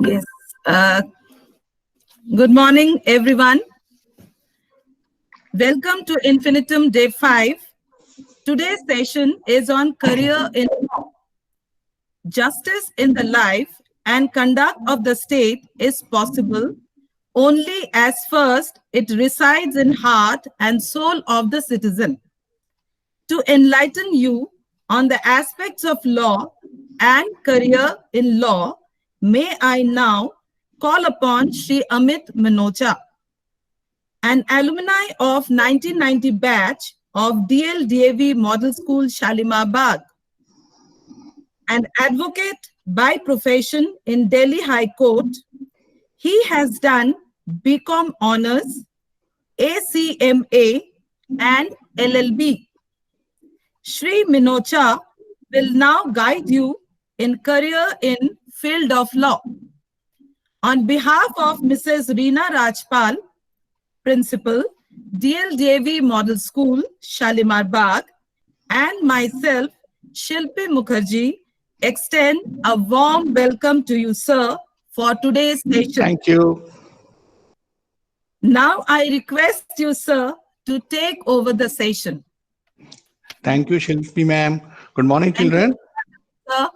Yes. Uh, Good morning, everyone. Welcome to Infinitum Day 5. Today's session is on career in law. Justice in the life and conduct of the state is possible only as first it resides in heart and soul of the citizen. To enlighten you on the aspects of law and career in law, may I now call upon Sri Amit Minocha, an alumni of 1990 batch of DLDAV Model School Shalimar Bagh, an advocate by profession in Delhi High Court. He has done BCom Honors, ACMA, and LLB. Shri Minocha will now guide you in career in field of law. On behalf of Mrs. Reena Rajpal, Principal, DLDAV Model School, Shalimar Bagh, and myself, Shilpi Mukherjee, extend a warm welcome to you, sir, for today's session. Thank you. Now I request you, sir, to take over the session. Thank you, Shilpi ma'am. Good morning, Thank children. you, sir.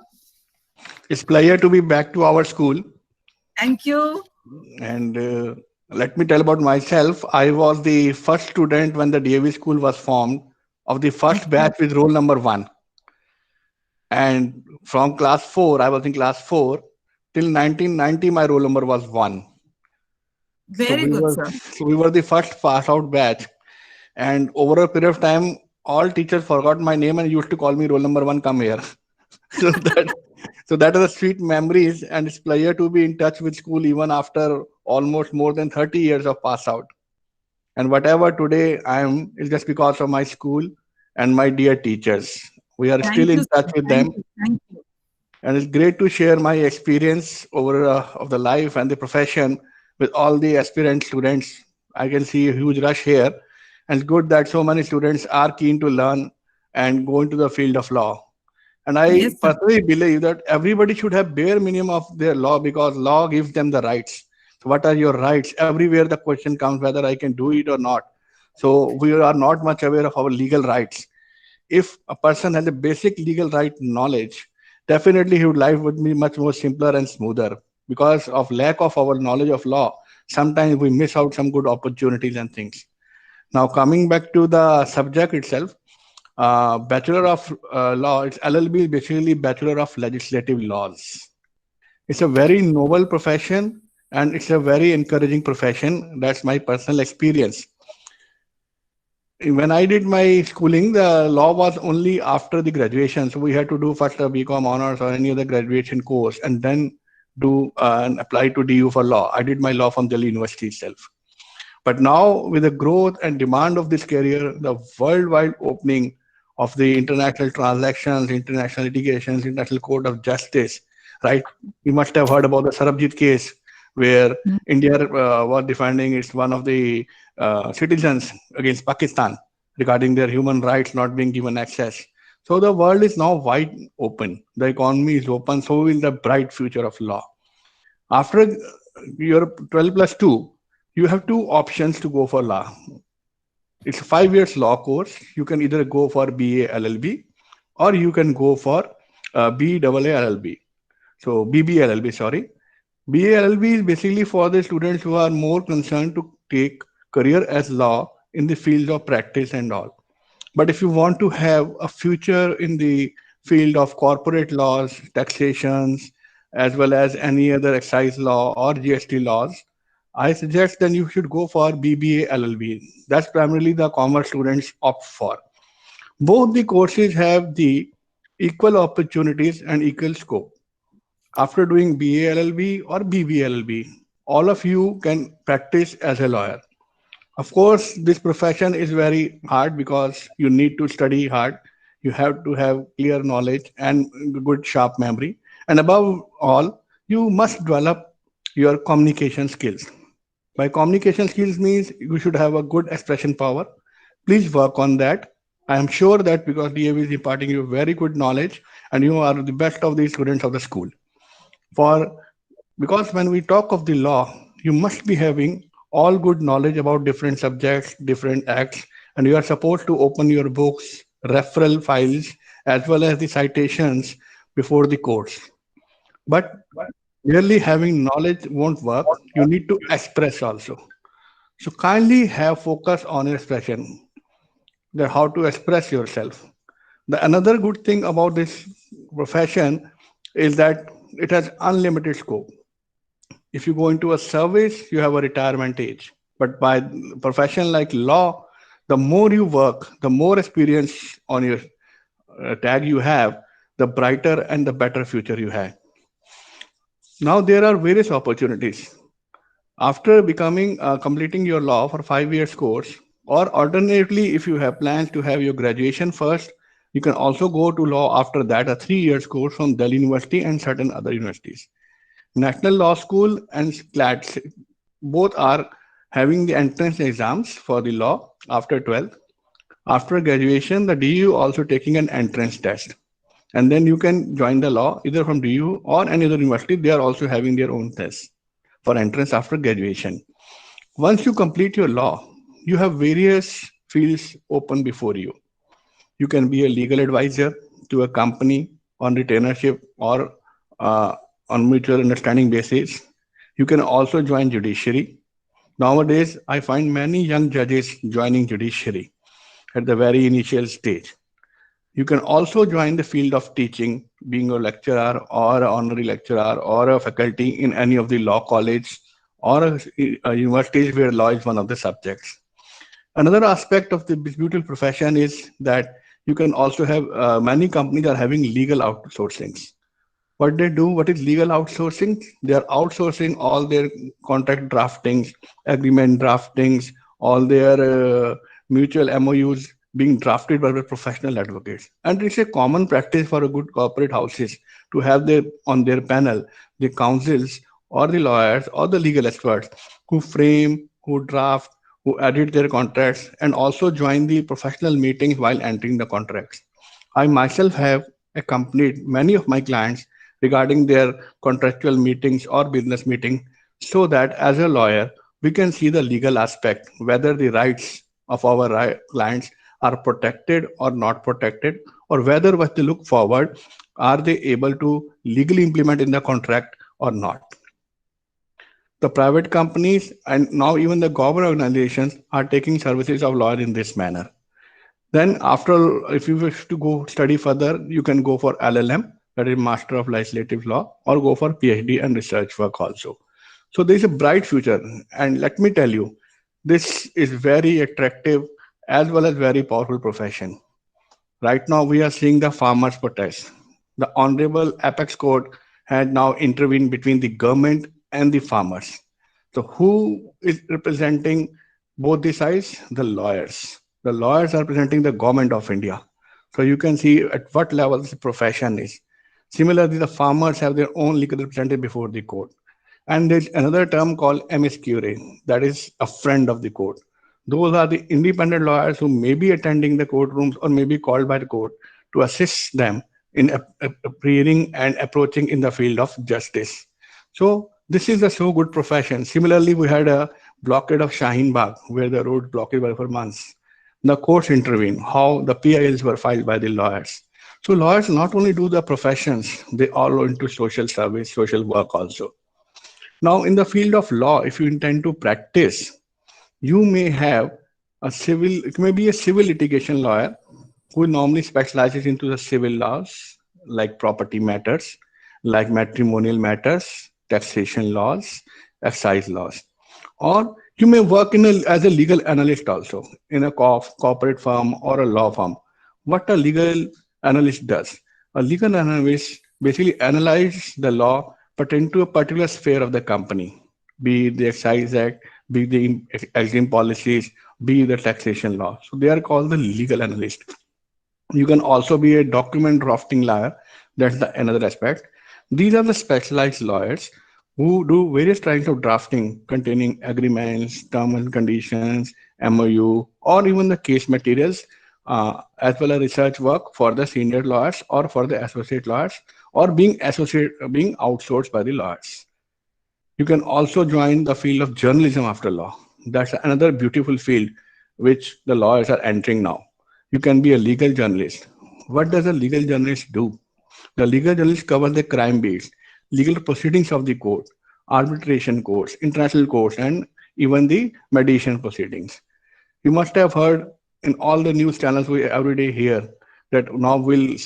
It's pleasure to be back to our school. Thank you. And let me tell about myself. I was the first student when the DAV school was formed of the first batch with roll number 1. And from class 4, I was in class 4 till 1990. My roll number was 1. So Very we good, were sir. so we were the first pass out batch. And over a period of time, all teachers forgot my name and used to call me roll number 1. Come here. so that so that are the sweet memories, and it's pleasure to be in touch with school even after almost more than 30 years of pass out. And whatever today I am is just because of my school and my dear teachers. We are Thank still you, in touch sir. with Thank them, you. Thank you. and it's great to share my experience over of the life and the profession with all the aspirant students. I can see a huge rush here, and it's good that so many students are keen to learn and go into the field of law. And I Yes, sir. personally believe that everybody should have bare minimum of their law, because law gives them the rights. So what are your rights? Everywhere the question comes whether I can do it or not. So we are not much aware of our legal rights. If a person has a basic legal right knowledge, definitely his life would be much more simpler and smoother. Because of lack of our knowledge of law, sometimes we miss out some good opportunities and things. Now coming back to the subject itself, Bachelor of Law, it's LLB, basically Bachelor of Legislative Laws. It's a very noble profession, and it's a very encouraging profession. That's my personal experience. When I did my schooling, the law was only after the graduation. So we had to do first a BCom honors or any other graduation course, and then do and apply to DU for law. I did my law from Delhi University itself. But now, with the growth and demand of this career, the worldwide opening of the international transactions, international litigations, International Court of Justice, right? You must have heard about the Sarabjit case, where India was defending its one of the citizens against Pakistan regarding their human rights not being given access. So the world is now wide open. The economy is open. So will the bright future of law. After your 12 plus 2, you have two options to go for law. It's a 5 years law course. You can either go for BA LLB, or you can go for BAA LLB. So BB LLB, sorry. BA LLB is basically for the students who are more concerned to take career as law in the field of practice and all. But if you want to have a future in the field of corporate laws, taxations, as well as any other excise law or GST laws, I suggest then you should go for BBA LLB. That's primarily the commerce students opt for. Both the courses have the equal opportunities and equal scope. After doing BA LLB or BB LLB, all of you can practice as a lawyer. Of course, this profession is very hard because you need to study hard. You have to have clear knowledge and good sharp memory. And above all, you must develop your communication skills. By communication skills means you should have a good expression power. Please work on that. I am sure that because DAV is imparting you very good knowledge, and you are the best of the students of the school. For Because when we talk of the law, you must be having all good knowledge about different subjects, different acts, and you are supposed to open your books, referral files, as well as the citations before the courts. But merely having knowledge won't work. You need to express also. So kindly have focus on your expression, that how to express yourself. The another good thing about this profession is that it has unlimited scope. If you go into a service, you have a retirement age. But by profession like law, the more you work, the more experience on your tag you have, the brighter and the better future you have. Now there are various opportunities. After becoming completing your law for 5 years course, or alternatively, if you have plans to have your graduation first, you can also go to law after that, a 3 years course from Delhi University and certain other universities. National Law School and CLAT both are having the entrance exams for the law after 12th. After graduation, the DU also taking an entrance test. And then you can join the law either from DU or any other university. They are also having their own tests for entrance after graduation. Once you complete your law, you have various fields open before you. You can be a legal advisor to a company on retainership or uh, on mutual understanding basis. You can also join judiciary. Nowadays, I find many young judges joining judiciary at the very initial stage. You can also join the field of teaching, being a lecturer or an honorary lecturer or a faculty in any of the law college or a universities where law is one of the subjects. Another aspect of the beautiful profession is that you can also have many companies are having legal outsourcings. What they do, what is legal outsourcing? They are outsourcing all their contract draftings, agreement draftings, all their mutual MOUs being drafted by the professional advocates. And it's a common practice for a good corporate houses to have their on their panel the counsels or the lawyers or the legal experts who frame, who draft, who edit their contracts, and also join the professional meetings while entering the contracts. I myself have accompanied many of my clients regarding their contractual meetings or business meeting so that as a lawyer we can see the legal aspect whether the rights of our clients are protected or not protected, or whether what they look forward are they able to legally implement in the contract or not. The private companies and now even the government organizations are taking services of lawyer in this manner. Then after, if you wish to go study further, you can go for LLM, that is Master of Legislative Law, or go for PhD and research work also. So there is a bright future. And let me tell you, this is very attractive as well as very powerful profession. Right now, we are seeing the farmers' protest. The Honorable Apex Court had now intervened between the government and the farmers. So, who is representing both the sides? The lawyers. The lawyers are representing the government of India. So, you can see at what level the profession is. Similarly, the farmers have their own legal representative before the court. And there's another term called MSQRA, that is a friend of the court. Those are the independent lawyers who may be attending the courtrooms or may be called by the court to assist them in appearing and approaching in the field of justice. So this is a so good profession. Similarly, we had a blockade of Shaheen Bagh where the road blockade were for months. The courts intervened, how the PILs were filed by the lawyers. So lawyers not only do the professions, they all into social service, social work also. Now, in the field of law, if you intend to practice, you may have it may be a civil litigation lawyer who normally specializes into the civil laws like property matters, like matrimonial matters, taxation laws, excise laws. Or you may work as a legal analyst also in a corporate firm or a law firm. What a legal analyst does, a legal analyst basically analyzes the law pertaining to a particular sphere of the company, be it the Excise Act, be it the exim policies, be it the taxation law. So they are called the legal analyst. You can also be a document drafting lawyer. That's the another aspect. These are the specialized lawyers who do various kinds of drafting containing agreements, terms and conditions, MOU, or even the case materials, as well as research work for the senior lawyers or for the associate lawyers, or being outsourced by the lawyers. You can also join the field of journalism after law. That's another beautiful field which the lawyers are entering now. You can be a legal journalist. What does a legal journalist do? The legal journalist covers the crime beats, legal proceedings of the court, arbitration courts, international courts, and even the mediation proceedings. You must have heard in all the news channels we every day hear that now we'll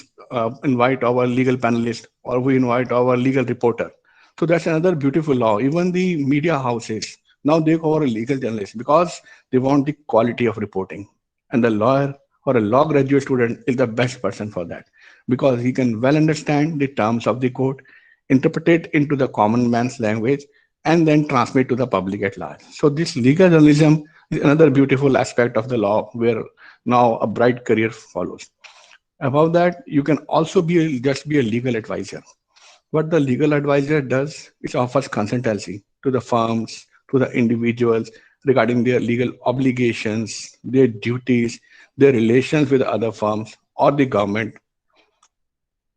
invite our legal panelist or we invite our legal reporter. So that's another beautiful law. Even the media houses now they cover a legal journalist because they want the quality of reporting. And the lawyer or a law graduate student is the best person for that because he can well understand the terms of the court, interpret it into the common man's language, and then transmit to the public at large. So this legal journalism is another beautiful aspect of the law where now a bright career follows. Above that, you can also just be a legal advisor. What the legal advisor does is offers consultancy to the firms, to the individuals regarding their legal obligations, their duties, their relations with other firms or the government.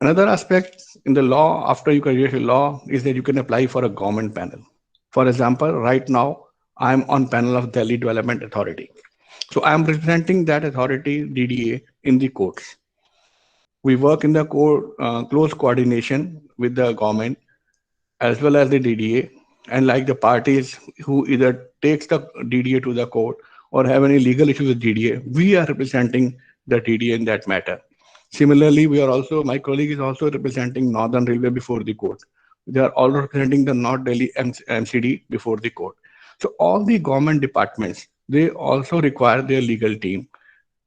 Another aspect in the law after you graduate in law is that you can apply for a government panel. For example, right now I'm on panel of Delhi Development Authority. So I'm representing that authority, DDA, in the courts. We work in the close coordination with the government as well as the DDA, and like the parties who either takes the DDA to the court or have any legal issues with DDA, we are representing the DDA in that matter. Similarly, my colleague is also representing Northern Railway before the court. They are all representing the North Delhi MCD before the court. So all the government departments, they also require their legal team,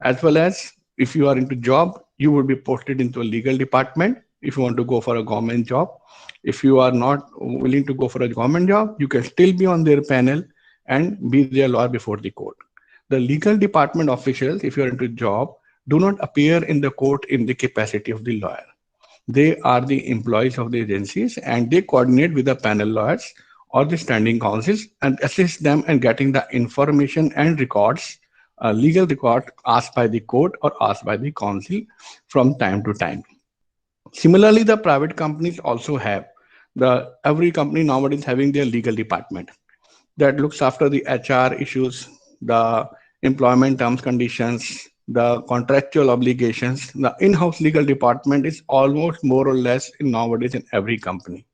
as well as if you are into job, you would be posted into a legal department if you want to go for a government job. If you are not willing to go for a government job, you can still be on their panel and be their lawyer before the court. The legal department officials, if you are into job, do not appear in the court in the capacity of the lawyer. They are the employees of the agencies and they coordinate with the panel lawyers or the standing councils and assist them in getting the information and records, legal record asked by the court or asked by the council from time to time. Similarly, the private companies also have every company nowadays having their legal department that looks after the HR issues, the employment terms conditions, the contractual obligations. The in-house legal department is almost more or less in nowadays in every company.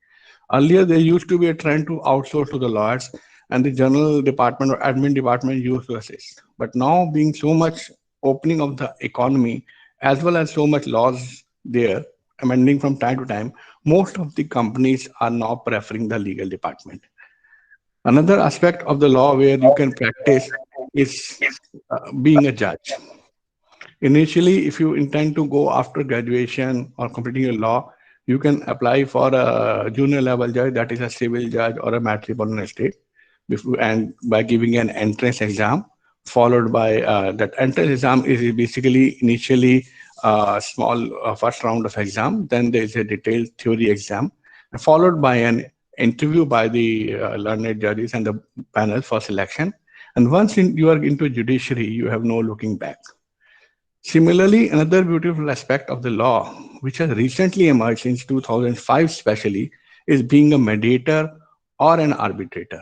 Earlier, there used to be a trend to outsource to the lawyers, and the general department or admin department used to assist. But now, being so much opening of the economy, as well as so much laws there amending from time to time, most of the companies are now preferring the legal department. Another aspect of the law where you can practice is being a judge. Initially, if you intend to go after graduation or completing your law, you can apply for a junior level judge, that is a civil judge or a matrimonial estate, and by giving an entrance exam, followed by that entrance exam is basically initially a small first round of exam, then there is a detailed theory exam, followed by an interview by the learned judges and the panel for selection. And once you are into judiciary, you have no looking back. Similarly, another beautiful aspect of the law, which has recently emerged since 2005 especially, is being a mediator or an arbitrator.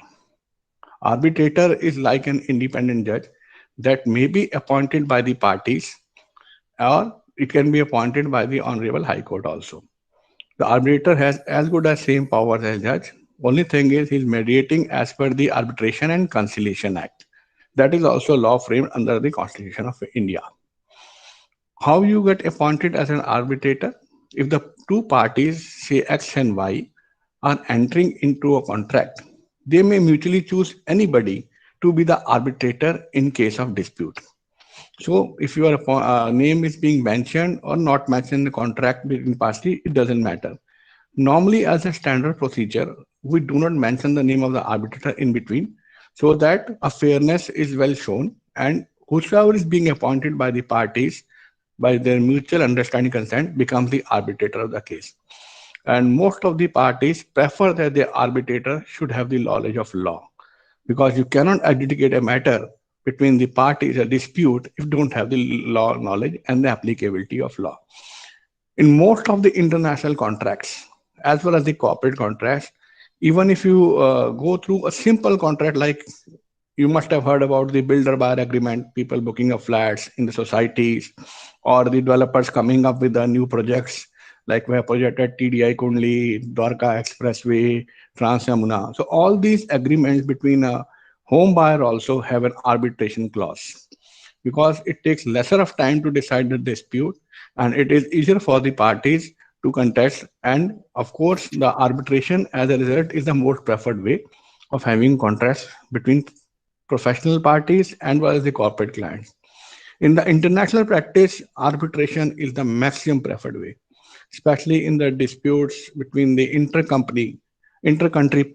Arbitrator is like an independent judge that may be appointed by the parties or it can be appointed by the Honorable High Court also. The arbitrator has as good as same powers as judge. Only thing is he's mediating as per the Arbitration and Conciliation Act. That is also law framed under the Constitution of India. How you get appointed as an arbitrator? If the two parties, say X and Y, are entering into a contract, they may mutually choose anybody to be the arbitrator in case of dispute. So if your name is being mentioned or not mentioned in the contract between parties, it doesn't matter. Normally, as a standard procedure, we do not mention the name of the arbitrator in between so that a fairness is well shown and whosoever is being appointed by the parties by their mutual understanding consent becomes the arbitrator of the case. And most of the parties prefer that the arbitrator should have the knowledge of law because you cannot adjudicate a matter between the parties, a dispute, if you don't have the law knowledge and the applicability of law. In most of the international contracts, as well as the corporate contracts, Even if you go through a simple contract, like you must have heard about the builder buyer agreement, people booking of flats in the societies, or the developers coming up with the new projects, like we have projected TDI Kundli, Dwarka Expressway, Trans Yamuna. So all these agreements between a home buyer also have an arbitration clause, because it takes lesser of time to decide the dispute, and it is easier for the parties to contest. And of course, the arbitration as a result is the most preferred way of having contracts between professional parties and well as the corporate clients. In the international practice, arbitration is the maximum preferred way, especially in the disputes between the inter-country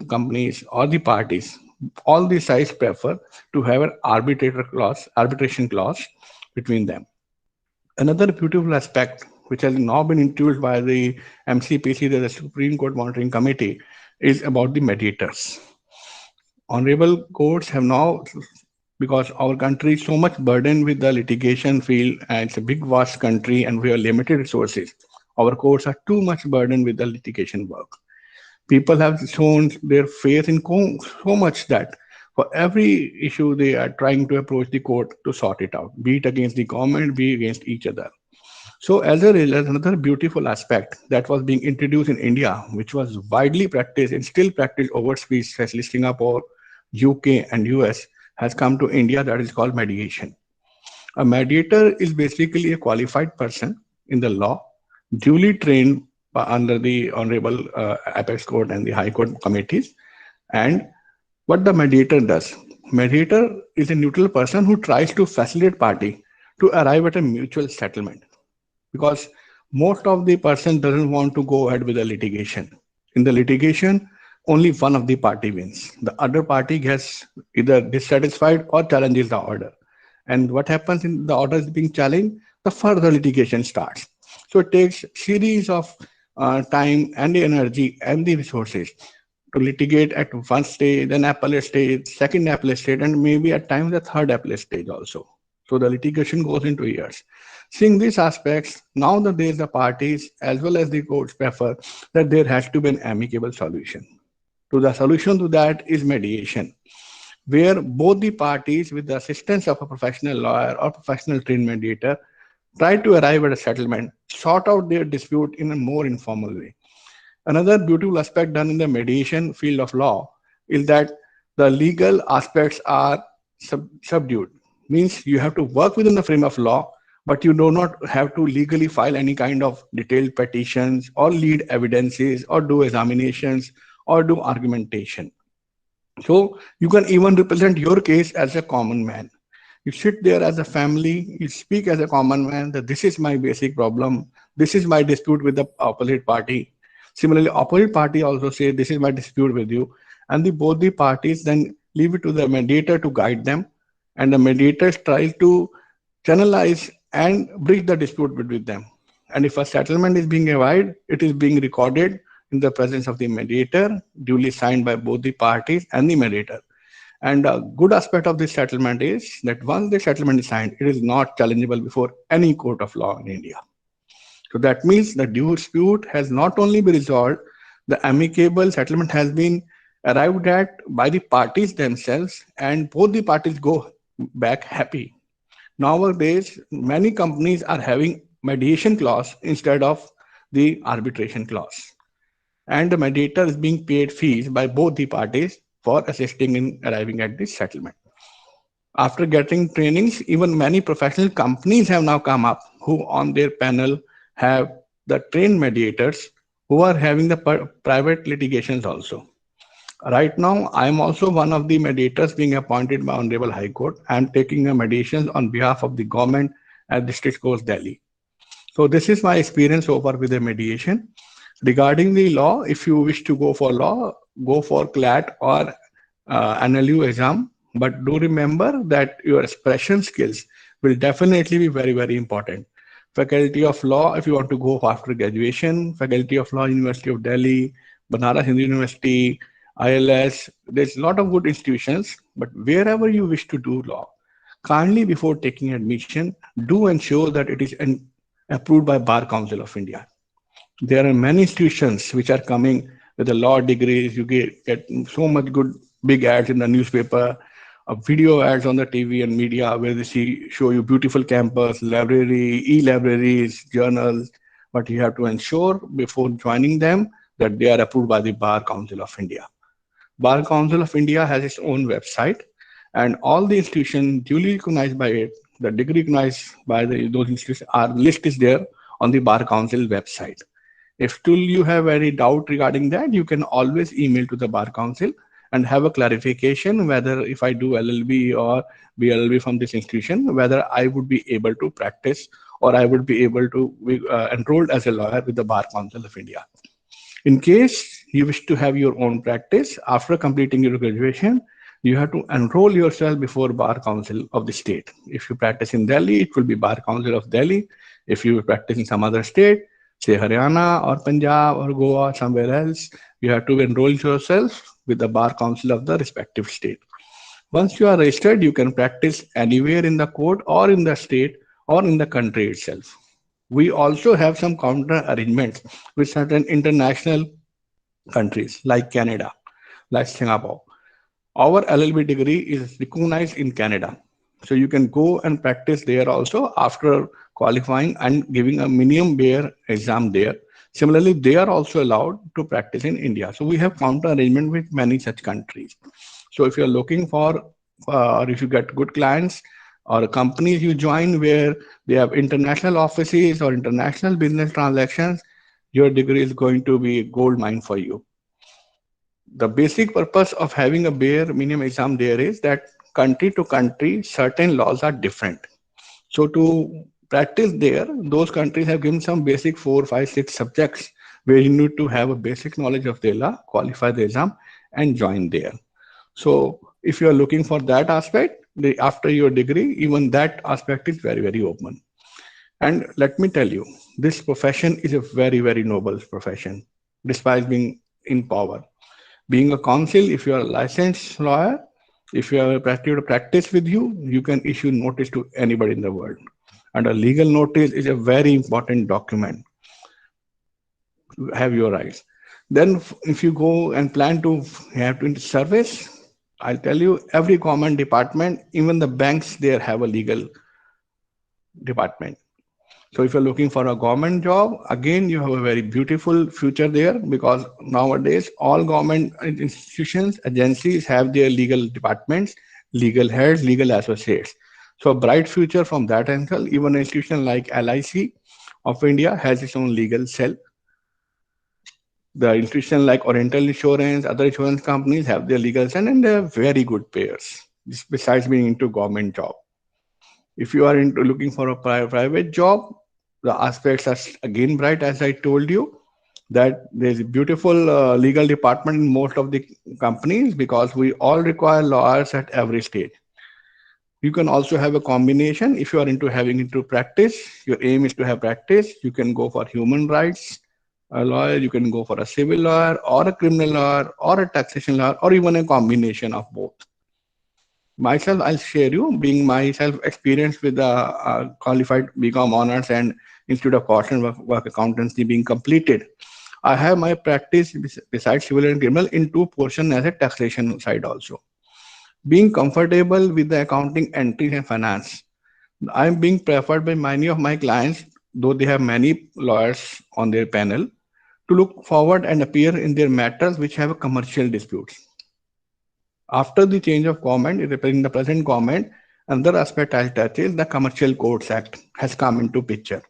companies or the parties. All the sides prefer to have an arbitration clause between them. Another beautiful aspect, which has now been introduced by the MCPC, the Supreme Court Monitoring Committee, is about the mediators. Honorable courts have now, because our country is so much burdened with the litigation field, and it's a big vast country and we have limited resources, our courts are too much burdened with the litigation work. People have shown their faith in so much that for every issue they are trying to approach the court to sort it out, be it against the government, be against each other. So as a result, another beautiful aspect that was being introduced in India, which was widely practiced and still practiced overseas, especially Singapore, UK, and US, has come to India, that is called mediation. A mediator is basically a qualified person in the law, duly trained under the Honorable Apex Court and the High Court committees. And what the mediator does, mediator is a neutral person who tries to facilitate party to arrive at a mutual settlement, because most of the person doesn't want to go ahead with the litigation. In the litigation, only one of the party wins. The other party gets either dissatisfied or challenges the order. And what happens in the order is being challenged, the further litigation starts. So it takes series of time and the energy and the resources to litigate at one stage, then appellate stage, second appellate stage, and maybe at times the third appellate stage also. So the litigation goes into years. Seeing these aspects, nowadays the parties as well as the courts prefer that there has to be an amicable solution. To the solution to that is mediation, where both the parties, with the assistance of a professional lawyer or professional trained mediator, try to arrive at a settlement, sort out their dispute in a more informal way. Another beautiful aspect done in the mediation field of law is that the legal aspects are subdued. Means you have to work within the frame of law, but you do not have to legally file any kind of detailed petitions or lead evidences or do examinations or do argumentation. So you can even represent your case as a common man. You sit there as a family, you speak as a common man that this is my basic problem, this is my dispute with the opposite party. Similarly, opposite party also say this is my dispute with you, and both the parties then leave it to the mediator to guide them, and the mediators try to channelize and bridge the dispute between them. And if a settlement is being arrived, it is being recorded in the presence of the mediator, duly signed by both the parties and the mediator. And a good aspect of this settlement is that once the settlement is signed, it is not challengeable before any court of law in India. So that means the dispute has not only been resolved, the amicable settlement has been arrived at by the parties themselves, and both the parties go back happy. Nowadays, many companies are having mediation clause instead of the arbitration clause. And the mediator is being paid fees by both the parties for assisting in arriving at this settlement. After getting trainings, even many professional companies have now come up who on their panel have the trained mediators who are having the private litigations also. Right now, I am also one of the mediators being appointed by Honorable High Court. I am taking a mediation on behalf of the government at District Court, Delhi. So this is my experience so far with the mediation. Regarding the law, if you wish to go for law, go for CLAT or NLU exam. But do remember that your expression skills will definitely be very, very important. Faculty of Law, if you want to go after graduation, Faculty of Law, University of Delhi, Banaras Hindu University, ILS, there's a lot of good institutions, but wherever you wish to do law, kindly before taking admission, do ensure that it is approved by Bar Council of India. There are many institutions which are coming with the law degrees, you get so much good big ads in the newspaper, video ads on the TV and media where they show you beautiful campus, library, e-libraries, journals. But you have to ensure before joining them that they are approved by the Bar Council of India. Bar Council of India has its own website, and all the institutions duly recognized by it, the degree recognized by those institutions, our list is there on the Bar Council website. If still you have any doubt regarding that, you can always email to the Bar Council and have a clarification whether if I do LLB or BLLB from this institution, whether I would be able to practice or I would be able to be enrolled as a lawyer with the Bar Council of India. In case you wish to have your own practice after completing your graduation, you have to enroll yourself before Bar Council of the state. If you practice in Delhi, it will be Bar Council of Delhi. If you practice in some other state, say Haryana or Punjab or Goa, somewhere else, you have to enroll yourself with the Bar Council of the respective state. Once you are registered, you can practice anywhere in the court or in the state or in the country itself. We also have some counter arrangements with certain international countries like Canada, like Singapore. Our LLB degree is recognized in Canada. So you can go and practice there also after qualifying and giving a minimum bear exam there. Similarly, they are also allowed to practice in India. So we have counter arrangement with many such countries. So if you're looking for, or if you get good clients or companies you join where they have international offices or international business transactions, your degree is going to be a gold mine for you. The basic purpose of having a bare minimum exam there is that country to country, certain laws are different. So to practice there, those countries have given some basic 4, 5, 6 subjects where you need to have a basic knowledge of the law, qualify the exam, and join there. So if you are looking for that aspect, after your degree, even that aspect is very, very open. And let me tell you, this profession is a very, very noble profession, despite being in power. Being a counsel, if you are a licensed lawyer, if you have a practice with you, you can issue notice to anybody in the world. And a legal notice is a very important document to have your rights. Then if you go and plan to have to into service, I'll tell you, every government department, even the banks there have a legal department. So if you're looking for a government job, again, you have a very beautiful future there because nowadays all government institutions, agencies have their legal departments, legal heads, legal associates. So a bright future from that angle. Even an institution like LIC of India has its own legal cell. The institution like Oriental Insurance, other insurance companies have their legal cell and they're very good payers, besides being into government job. If you are into looking for a private job, the aspects are again bright, as I told you, that there's a beautiful legal department in most of the companies because we all require lawyers at every stage. You can also have a combination. If you are into having into practice, your aim is to have practice, you can go for human rights a lawyer, you can go for a civil lawyer or a criminal lawyer or a taxation lawyer or even a combination of both. Myself, I'll share you, being myself experienced with the qualified BCom honors and Institute of Cost and Work Accountancy being completed. I have my practice besides civil and criminal in two portions as a taxation side also. Being comfortable with the accounting entries and finance, I'm being preferred by many of my clients, though they have many lawyers on their panel, to look forward and appear in their matters which have a commercial disputes. After the change of government, in the present government, another aspect I'll touch is the Commercial Courts Act has come into picture.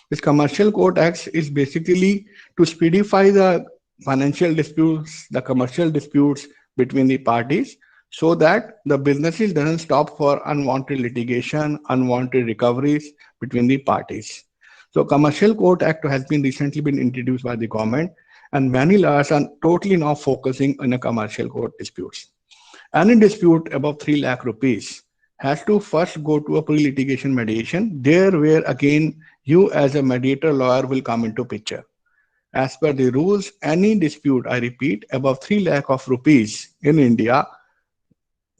This Commercial Court Act is basically to speedify the financial disputes, the commercial disputes between the parties, so that the businesses doesn't stop for unwanted litigation, unwanted recoveries between the parties. So Commercial Court Act has been recently been introduced by the government, and many lawyers are totally now focusing on the commercial court disputes. Any dispute above 3 lakh rupees has to first go to a pre-litigation mediation, there where again you as a mediator lawyer will come into picture. As per the rules, any dispute, I repeat, above 3 lakh of rupees in India,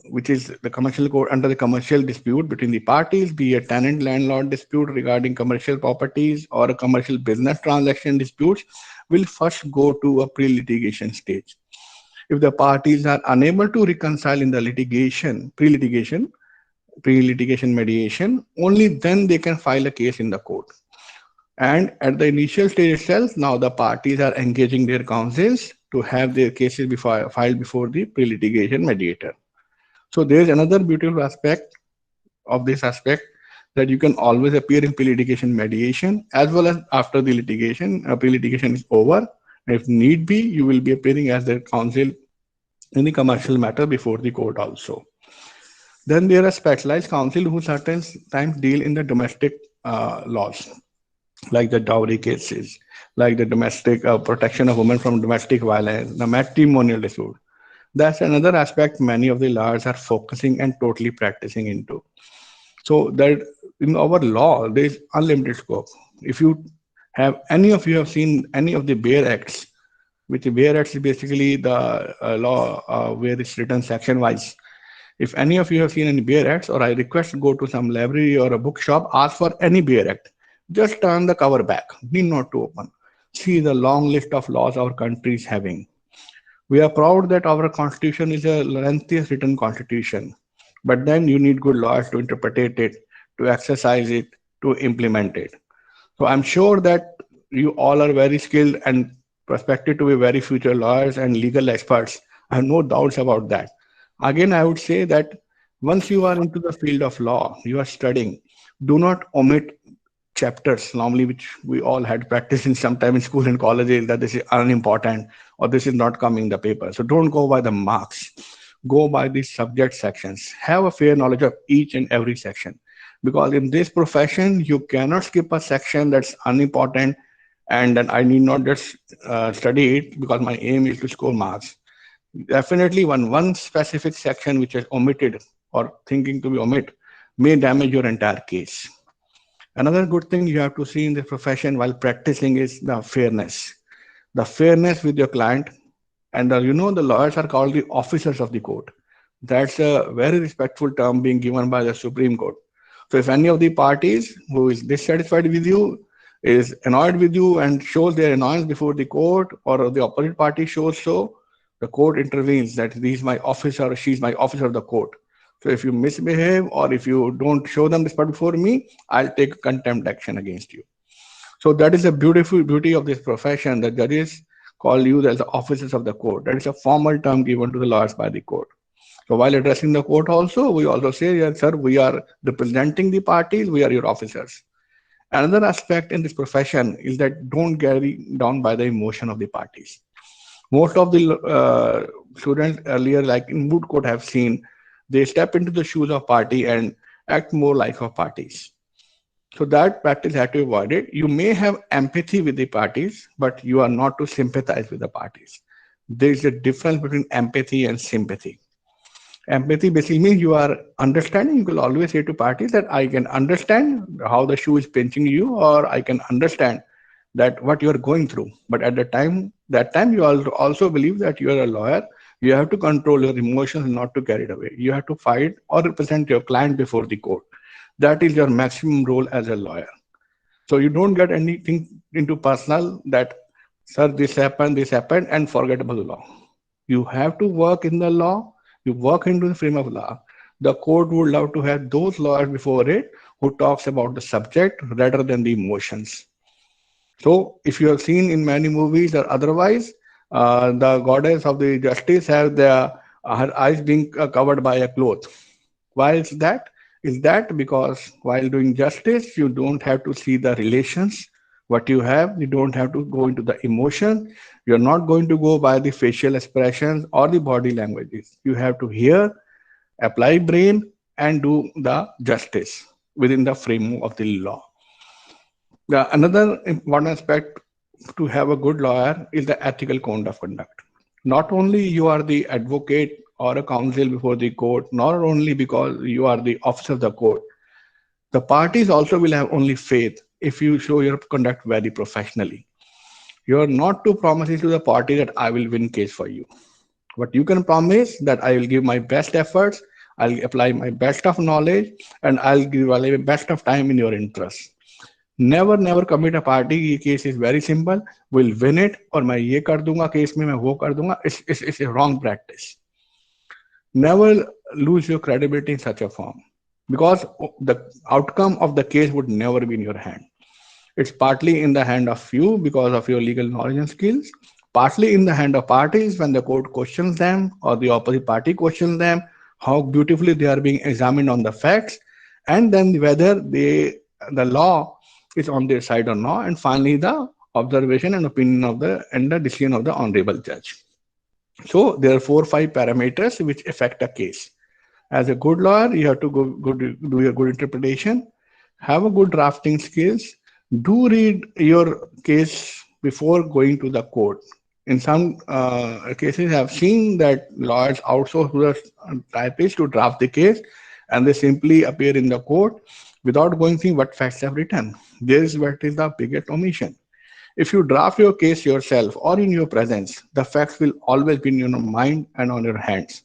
which is the commercial code under the commercial dispute between the parties, be a tenant landlord dispute regarding commercial properties or a commercial business transaction disputes, will first go to a pre-litigation stage. If the parties are unable to reconcile in the pre-litigation mediation, only then they can file a case in the court. And at the initial stage itself, now the parties are engaging their counsels to have their cases filed before the pre-litigation mediator. So there is another beautiful aspect of this aspect, that you can always appear in pre-litigation mediation as well as after the litigation, pre-litigation is over. If need be, you will be appearing as their counsel in the commercial matter before the court also. Then there are specialized counsel who certain times deal in the domestic laws, like the dowry cases, like the domestic protection of women from domestic violence, the matrimonial dispute. That's another aspect many of the lawyers are focusing and totally practicing into. So that in our law, there is unlimited scope. If you have any of you have seen any of the Baer Acts, which Baer Acts is basically the law where it's written section wise. If any of you have seen any Baer Acts, or I request go to some library or a bookshop, ask for any Baer Act. Just turn the cover back, need not to open. See the long list of laws our country is having. We are proud that our constitution is a lengthiest written constitution, but then you need good lawyers to interpret it, to exercise it, to implement it. So I'm sure that you all are very skilled and prospective to be very future lawyers and legal experts. I have no doubts about that. Again, I would say that once you are into the field of law, you are studying, do not omit chapters normally which we all had practiced in sometime in school and colleges, that this is unimportant or this is not coming in the paper. So don't go by the marks, go by the subject sections. Have a fair knowledge of each and every section, because in this profession you cannot skip a section that's unimportant and then I need not just study it because my aim is to score marks. Definitely one specific section which is omitted or thinking to be omitted may damage your entire case. Another good thing you have to see in the profession while practicing is the fairness. The fairness with your client. And the lawyers are called the officers of the court. That's a very respectful term being given by the Supreme Court. So if any of the parties who is dissatisfied with you, is annoyed with you and shows their annoyance before the court, or the opposite party shows so, the court intervenes that he's my officer or she's my officer of the court. So if you misbehave or if you don't show them respect before me, I'll take contempt action against you. So that is the beautiful beauty of this profession. The judges call you as the officers of the court. That is a formal term given to the lawyers by the court. So while addressing the court also, we also say, yes, sir, we are representing the parties, we are your officers. Another aspect in this profession is that don't carry down by the emotion of the parties. Most of the students earlier, like in moot court, have seen they step into the shoes of party and act more like of parties. So that practice had to be avoided. You may have empathy with the parties, but you are not to sympathize with the parties. There is a difference between empathy and sympathy. Empathy basically means you are understanding. You will always say to parties that I can understand how the shoe is pinching you, or I can understand that what you are going through. But at that time you also believe that you are a lawyer. You have to control your emotions and not to carry it away. You have to fight or represent your client before the court. That is your maximum role as a lawyer. So you don't get anything into personal that, sir, this happened, and forget about the law. You have to work in the law. You work into the frame of law. The court would love to have those lawyers before it who talks about the subject rather than the emotions. So if you have seen in many movies or otherwise, the goddess of the justice have her eyes being covered by a cloth. Why is that? Is that because while doing justice, you don't have to see the relations, what you have, you don't have to go into the emotion, you're not going to go by the facial expressions or the body languages. You have to hear, apply brain, and do the justice within the frame of the law. Another important aspect to have a good lawyer is the ethical code of conduct. Not only you are the advocate or a counsel before the court, not only because you are the officer of the court, the parties also will have only faith if you show your conduct very professionally. You are not to promise to the party that I will win case for you. But you can promise that I will give my best efforts, I'll apply my best of knowledge, and I'll give my best of time in your interest. Never commit a party. ये case is very simple. Will win it, और मैं ये कर दूंगा case में, मैं वो कर दूंगा. It's a wrong practice. Never lose your credibility in such a form, because the outcome of the case would never be in your hand. It's partly in the hand of you because of your legal knowledge and skills, partly in the hand of parties when the court questions them or the opposite party questions them, how beautifully they are being examined on the facts, and then whether the law is on their side or not, and finally the observation and opinion of the decision of the honorable judge. So there are 4 or 5 parameters which affect a case. As a good lawyer, you have to do your good interpretation, have a good drafting skills, do read your case before going to the court. In some cases, I have seen that lawyers outsource to the typist to draft the case, and they simply appear in the court without going through what facts have written. This is what is the biggest omission. If you draft your case yourself or in your presence, the facts will always be in your mind and on your hands.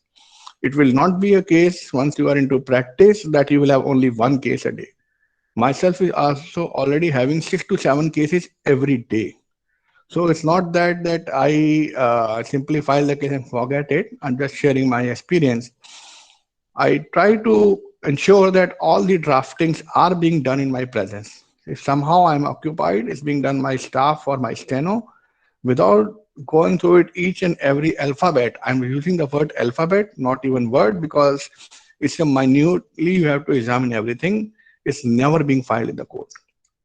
It will not be a case once you are into practice that you will have only one case a day. Myself is also already having 6 to 7 cases every day. So it's not that I simply file the case and forget it. I'm just sharing my experience. I try to ensure that all the draftings are being done in my presence. If somehow I'm occupied, it's being done by staff or my steno without going through it each and every alphabet. I'm using the word alphabet, not even word, because it's a minutely you have to examine everything. It's never being filed in the court.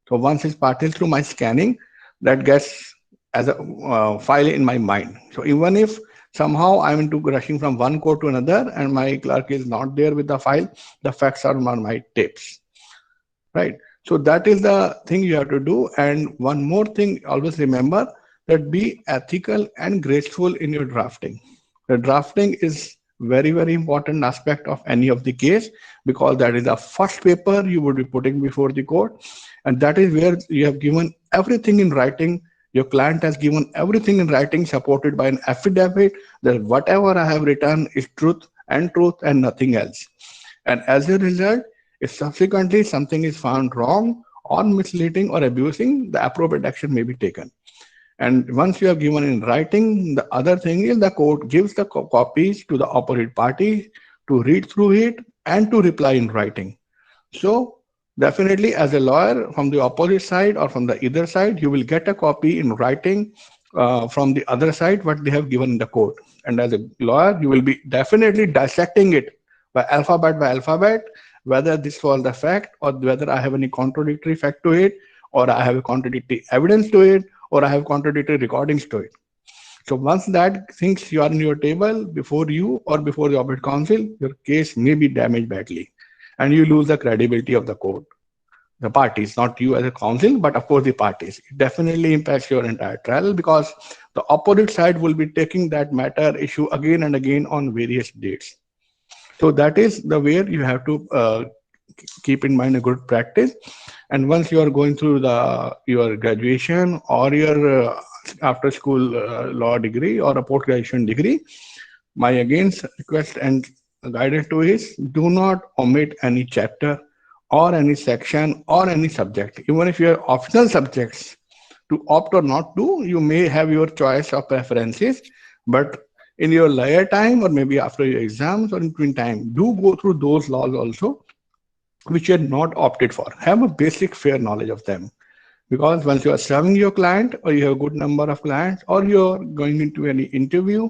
So once it's passed through my scanning, that gets as a file in my mind. So even if somehow I'm into rushing from one court to another and my clerk is not there with the file, the facts are on my tapes, right? So that is the thing you have to do. And one more thing, always remember that be ethical and graceful in your drafting. The drafting is very important aspect of any of the case, because that is the first paper you would be putting before the court, and that is where you have given everything in writing. Your client has given everything in writing, supported by an affidavit that whatever I have written is truth and nothing else. And as a result, if subsequently something is found wrong or misleading or abusing, the appropriate action may be taken. And once you have given in writing, the other thing is the court gives the copies to the opposite party to read through it and to reply in writing. So definitely as a lawyer from the opposite side or from the either side, you will get a copy in writing from the other side what they have given in the court. And as a lawyer, you will be definitely dissecting it by alphabet, whether this was the fact or whether I have any contradictory fact to it, or I have a contradictory evidence to it, or I have contradictory recordings to it. So once that thinks you are in your table before you or before the opposite counsel, your case may be damaged badly, and you lose the credibility of the court. The parties, not you as a counsel, but of course the parties. It definitely impacts your entire trial, because the opposite side will be taking that matter issue again and again on various dates. So that is the way you have to keep in mind a good practice. And once you are going through your graduation or your after school law degree or a post graduation degree, my again request and guidance to is do not omit any chapter or any section or any subject. Even if you have optional subjects to opt or not to, you may have your choice of preferences, but in your later time or maybe after your exams or in between time, do go through those laws also which you are not opted for. Have a basic fair knowledge of them, because once you are serving your client or you have a good number of clients or you're going into any interview,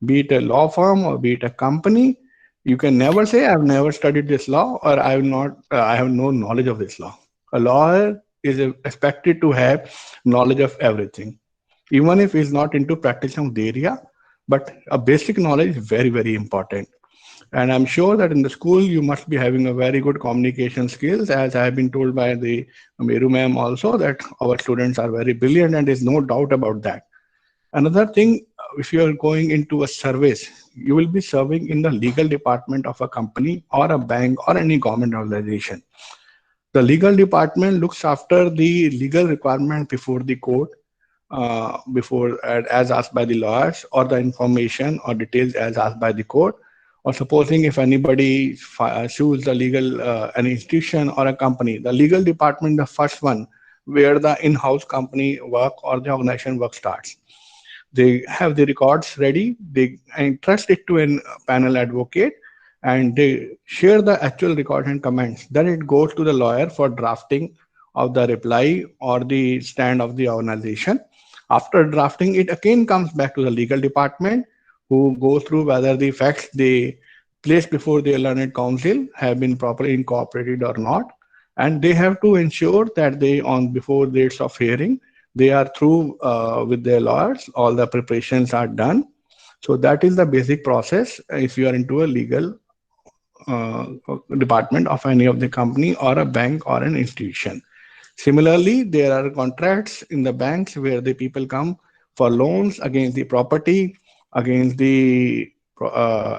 be it a law firm or be it a company, you can never say I've never studied this law or I have no knowledge of this law. A lawyer is expected to have knowledge of everything, even if he's not into practice of the area, but a basic knowledge is very important. And I'm sure that in the school, you must be having a very good communication skills, as I have been told by the Meru ma'am also, that our students are very brilliant, and there's no doubt about that. Another thing, if you are going into a service, you will be serving in the legal department of a company or a bank or any government organization. The legal department looks after the legal requirement before the court, as asked by the lawyers, or the information or details as asked by the court, Or supposing if anybody sues the legal an institution or a company, the legal department, the first one where the in-house company work or the organization work starts. They have the records ready, they entrust it to a panel advocate, and they share the actual record and comments. Then it goes to the lawyer for drafting of the reply or the stand of the organization. After drafting, it again comes back to the legal department, who go through whether the facts they placed before the learned counsel have been properly incorporated or not. And they have to ensure that they, on before dates of hearing, they are through with their lawyers, all the preparations are done. So that is the basic process if you are into a legal uh, department of any of the company or a bank or an institution. Similarly, there are contracts in the banks where the people come for loans against the property, against the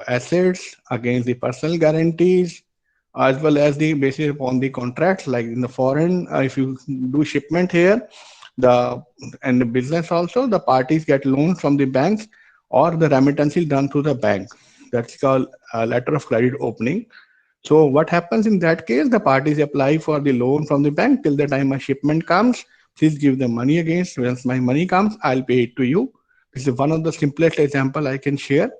assets, against the personal guarantees, as well as the basis upon the contracts. Like in the foreign, if you do shipment here, the and the business also, the parties get loans from the banks or the remittance is done through the bank. That's called a letter of credit opening. So what happens in that case? The parties apply for the loan from the bank till the time a shipment comes. Please give the money against. Once my money comes, I'll pay it to you. This is one of the simplest example I can share.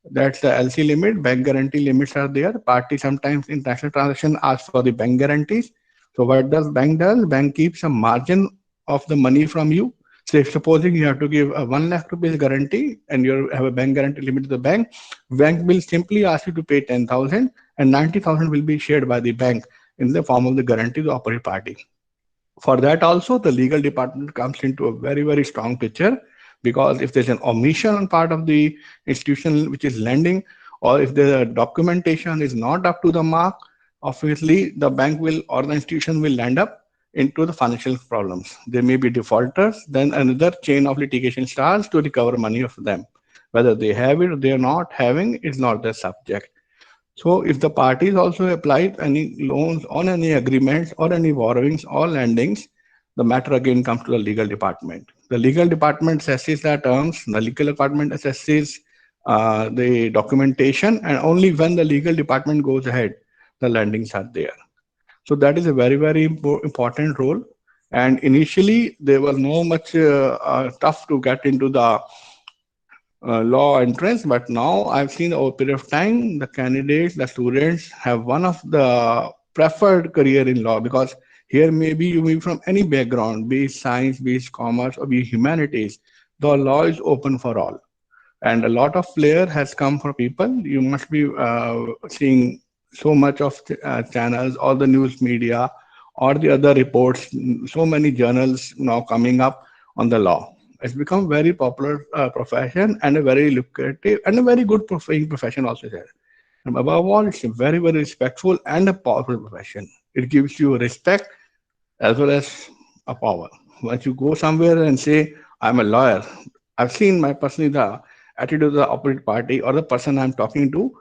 That's the LC limit. Bank guarantee limits are there. Party sometimes in international transaction ask for the bank guarantees. So what does bank does? Bank keeps a margin of the money from you. So if supposing you have to give a 1 lakh rupees guarantee and you have a bank guarantee limit to the bank will simply ask you to pay 10,000 and 90,000 will be shared by the bank in the form of the guarantee to the opposite party. For that also, the legal department comes into a very, very strong picture, because if there's an omission on part of the institution which is lending, or if the documentation is not up to the mark, obviously the bank will or the institution will land up into the financial problems. There may be defaulters, then another chain of litigation starts to recover money of them. Whether they have it or they are not having, is not the subject. So if the parties also applied any loans on any agreements or any borrowings or lendings, the matter again comes to the legal department. The legal department assesses the terms, the legal department assesses the documentation, and only when the legal department goes ahead, the lendings are there. So that is a very, very important role. And initially, there was no much tough to get into the law entrance, but now I've seen over a period of time, the candidates, the students have one of the preferred career in law, because here maybe you may be from any background, be it science, be it commerce, or be it humanities. The law is open for all. And a lot of flair has come for people. You must be seeing so much of channels, all the news media, or the other reports, so many journals now coming up on the law. It's become very popular profession and a very lucrative and a very good profession also there. And above all, it's a very, very respectful and a powerful profession. It gives you respect as well as a power. Once you go somewhere and say, I'm a lawyer, I've seen my personally the attitude of the opposite party or the person I'm talking to,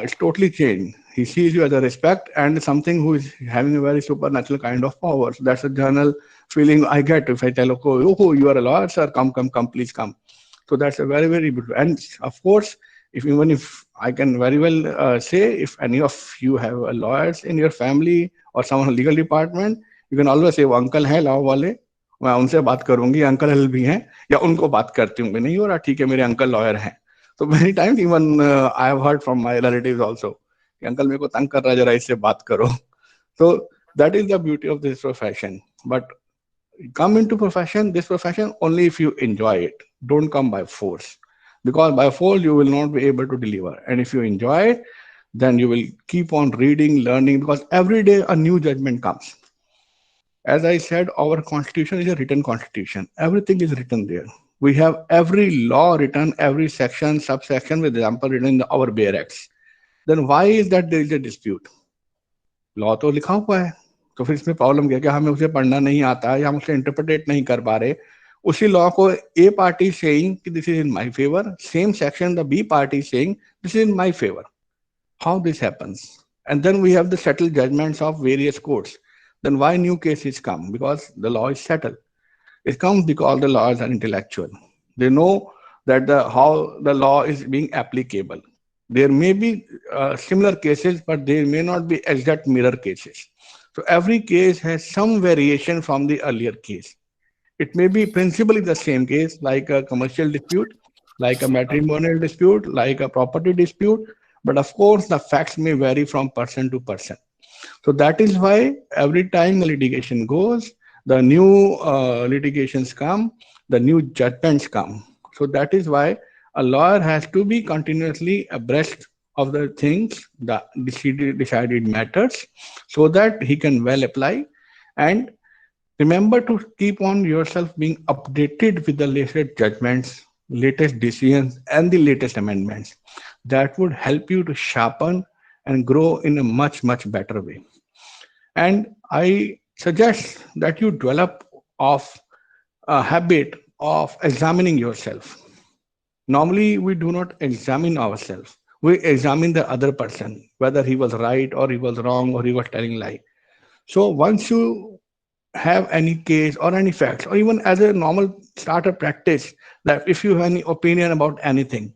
it's totally changed. He sees you as a respect and something who is having a very supernatural kind of power. So that's a general feeling I get if I tell, oh, you are a lawyer, sir, come, please come. So that's a very, very beautiful. And of course, if I can very well say, if any of you have a lawyers in your family or someone in legal department, you can always say, वो uncle हैं law वाले, मैं उनसे बात करूंगी, uncle भी हैं, या उनको बात करती हूँ, नहीं हो रहा ठीक है मेरे अंकल लॉयर हैं. So many times even I have heard from my relatives also, कि अंकल मेरे को तंग कर रहा है जरा इससे बात करो. So that is the beauty of this profession. But come into this profession only if you enjoy it. Don't come by force, because by force you will not be able to deliver. And if you enjoy it, then you will keep on reading, learning, because every day a new judgment comes. As I said, our constitution is a written constitution. Everything is written there. We have every law written, every section, subsection, with example written in our Bare Acts. Then why is that there is a dispute? Law तो लिखा हुआ है, तो फिर इसमें problem क्या, कि हमें उसे पढ़ना नहीं आता या हम उसे इंटरप्रेट नहीं कर पा रहे. उसी लॉ को ए पार्टी सेइंग कि this is in my favour, same section the B party saying this is in my favour. How this happens? And then we have the settled judgments of various courts. Then why new cases come? Because the law is settled. It comes because the lawyers are intellectual. They know that how the law is being applicable. There may be similar cases, but there may not be exact mirror cases. So every case has some variation from the earlier case. It may be principally the same case, like a commercial dispute, like a matrimonial dispute, like a property dispute, but of course, the facts may vary from person to person. So that is why every time the litigation goes, the new litigations come, the new judgments come. So that is why a lawyer has to be continuously abreast of the things, the decided matters, so that he can well apply. And remember to keep on yourself being updated with the latest judgments, latest decisions, and the latest amendments. That would help you to sharpen and grow in a much, much better way. And I suggest that you develop of a habit of examining yourself. Normally, we do not examine ourselves. We examine the other person, whether he was right or he was wrong or he was telling lie. So once you have any case or any facts, or even as a normal starter practice, that if you have any opinion about anything,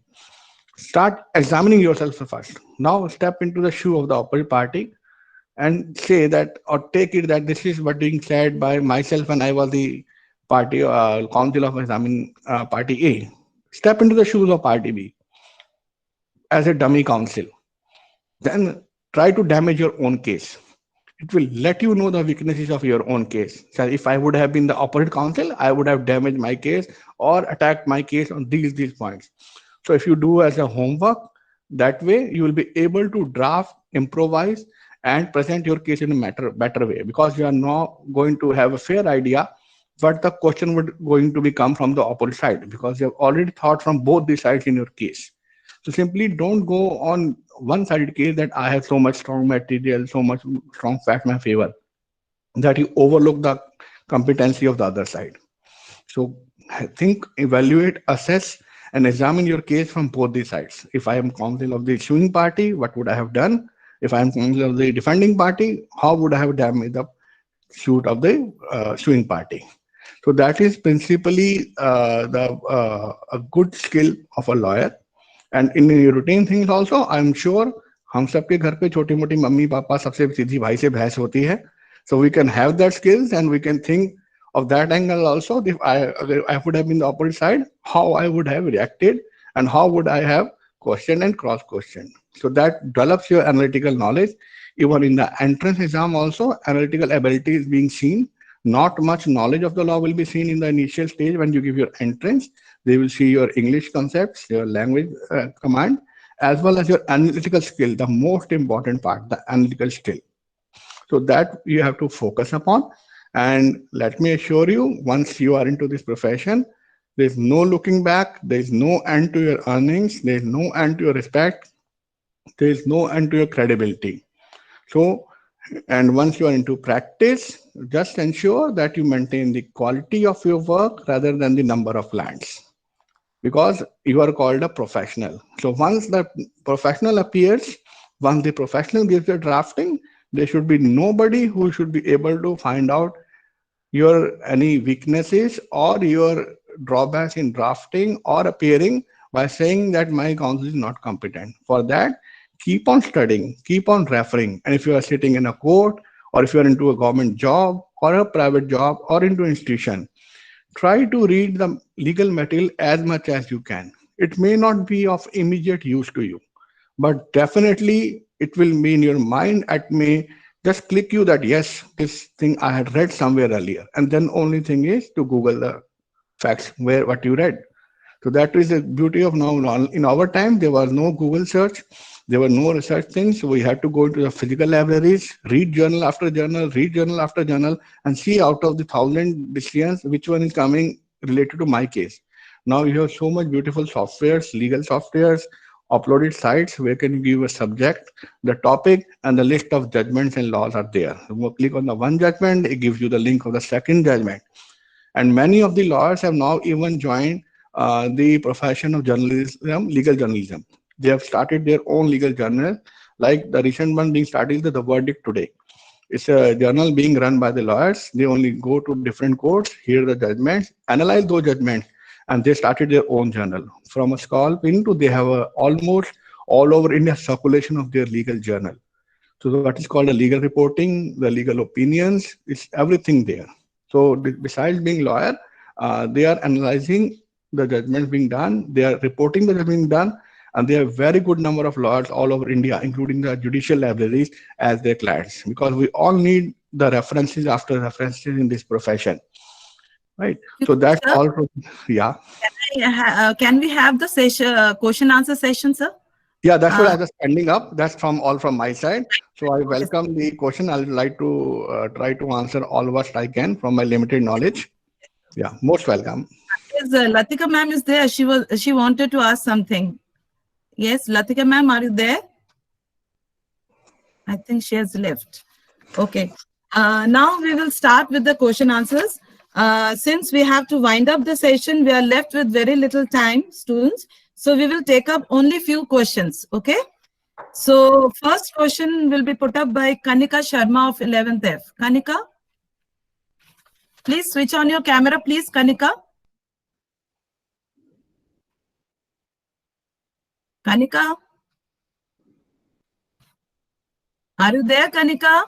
start examining yourself first. Now step into the shoe of the opposite party and say that, or take it that this is what being said by myself and I was the party counsel of examining party A. Step into the shoes of party B as a dummy counsel. Then try to damage your own case. It will let you know the weaknesses of your own case. So if I would have been the opposite counsel, I would have damaged my case or attacked my case on these points. So if you do as a homework, that way you will be able to draft, improvise, and present your case in a better way, because you are now going to have a fair idea what the question would going to become from the opposite side, because you have already thought from both the sides in your case. So simply don't go on one-sided case that I have so much strong material, so much strong fact in my favor, that you overlook the competency of the other side. So think, evaluate, assess, and examine your case from both the sides. If I am counsel of the suing party, what would I have done? If I am counsel of the defending party, how would I have damaged the suit of the suing party? So that is principally a good skill of a lawyer. And in routine things also, I'm sure हम सबके घर पे छोटी मोटी mummy papa सबसे सीधी भाई से बहस होती है. So we can have that skills and we can think of that angle also. If I would have been the opposite side, how I would have reacted and how would I have questioned and cross questioned. So that develops your analytical knowledge. Even in the entrance exam also, analytical ability is being seen. Not much knowledge of the law will be seen in the initial stage when you give your entrance. They will see your English concepts, your language command, as well as your analytical skill, the most important part, the analytical skill. So that you have to focus upon. And let me assure you, once you are into this profession, there's no looking back, there's no end to your earnings, there's no end to your respect, there's no end to your credibility. So, and once you are into practice, just ensure that you maintain the quality of your work rather than the number of lands, because you are called a professional. So once the professional appears, once the professional gives the drafting, there should be nobody who should be able to find out your any weaknesses or your drawbacks in drafting or appearing by saying that my counsel is not competent. For that, keep on studying, keep on referring. And if you are sitting in a court, or if you are into a government job or a private job or into institution, try to read the legal material as much as you can. It may not be of immediate use to you, but definitely it will be in your mind. It may just click you that yes, this thing I had read somewhere earlier. And then only thing is to Google the facts where what you read. So that is the beauty of now. In our time, there was no Google search. There were no research things. So we had to go into the physical libraries, read journal after journal, read journal after journal, and see out of the 1,000 decisions, which one is coming related to my case. Now you have so much beautiful softwares, legal softwares, uploaded sites where can you give a subject, the topic, and the list of judgments and laws are there. You click on the one judgment, it gives you the link of the second judgment. And many of the lawyers have now even joined the profession of journalism, legal journalism. They have started their own legal journal, like the recent one being started is the Verdict Today. It's a journal being run by the lawyers. They only go to different courts, hear the judgments, analyze those judgments, and they started their own journal. From a small pin to they have almost all over India circulation of their legal journal. So what is called a legal reporting, the legal opinions, it's everything there. So besides being lawyer, they are analyzing the judgments being done, they are reporting the judgment being done, and they have very good number of lawyers all over India, including the judicial libraries as their clients, because we all need the references after references in this profession, right? So that's Sir, all. Yeah. can we have the session, question answer session, sir? Yeah, that's what I Uh, was ending up. That's from my side. So I yes. welcome the question. I would like to try to answer all what I can from my limited knowledge. Yeah, most welcome. Yes, Latika ma'am is there. She wanted to ask something. Yes, Latika ma'am, are you there? I think she has left. Okay. Now we will start with the question answers. Since we have to wind up the session, we are left with very little time, students. So we will take up only few questions. Okay. So first question will be put up by Kanika Sharma of 11th F. Kanika, please switch on your camera, please, Kanika. Kanika, are you there, Kanika?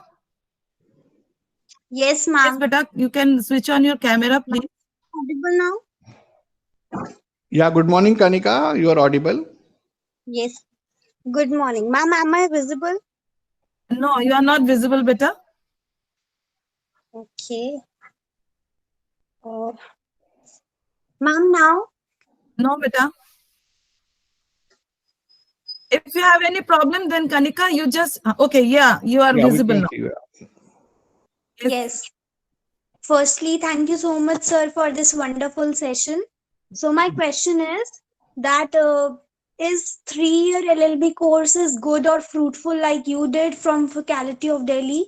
Yes, Yes, ma'am. beta, you can switch on your camera, please. Audible now? Yeah, good morning, Kanika. You are audible. Yes. Good morning. Ma'am, am I visible? No, you are not visible, beta. Okay. Uh, ma'am, now? No, beta. If you have any problem, then Kanika, you just okay. Yeah, you are Yeah, we visible can now. see you. Yes. Firstly, thank you so much, sir, for this wonderful session. So my question is that is 3-year LLB course is good or fruitful like you did from Faculty of Delhi,